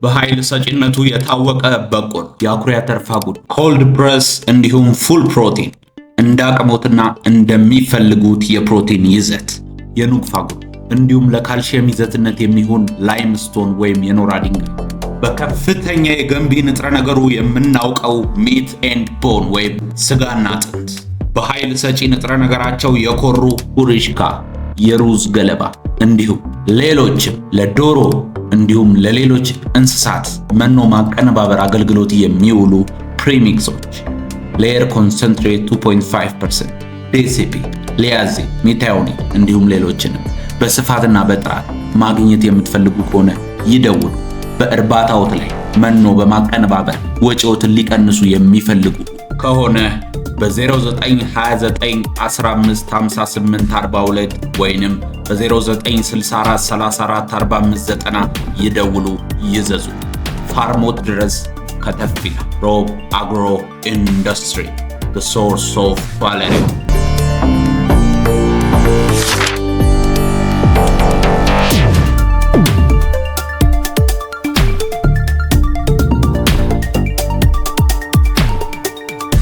በኃይል ሰጪነቱ የታወቀ በቆሎ፣ የአኩሪ አተር ፋጉድ፣ ኮልድ ፕረስ እንዲሁም ፉል ፕሮቲን እንዳቅሞትና እንደሚፈልጉት የፕሮቲን ይዘት፣ የኑግ ፋጉድ እንዲሁም ለካልሲየም ይዘትነት የሚሆን ላይምስቶን ወይም የኖራ ድንጋይ፣ በከፍተኛ የገንቢ ንጥረ ነገሩ የምናውቀው ሚት ኤንድ ቦን ወይም ስጋና አጥንት፣ በኃይል ሰጪ ንጥረ ነገራቸው የኮሩ ኡሪሽካ፣ የሩዝ ገለባ እንዲሁም ሌሎችም ለዶሮ እንዲሁም ለሌሎች እንስሳት መኖ ማቀነባበር አገልግሎት የሚውሉ ፕሪሚክሶች፣ ሌየር ኮንሰንትሬት 2.5%፣ ዲሲፒ፣ ሊያዚን፣ ሚታዮኒን እንዲሁም ሌሎችንም በስፋትና በጥራት ማግኘት የምትፈልጉ ከሆነ ይደውሉ። በእርባታዎት ላይ መኖ በማቀነባበር ወጪዎትን ሊቀንሱ የሚፈልጉ ከሆነ በ0929155842 ወይንም በ0964344590 ይደውሉ፣ ይዘዙ። ፋርሞት ድረስ ከተፍ ይላል። ሮብ አግሮ ኢንዱስትሪ the source of value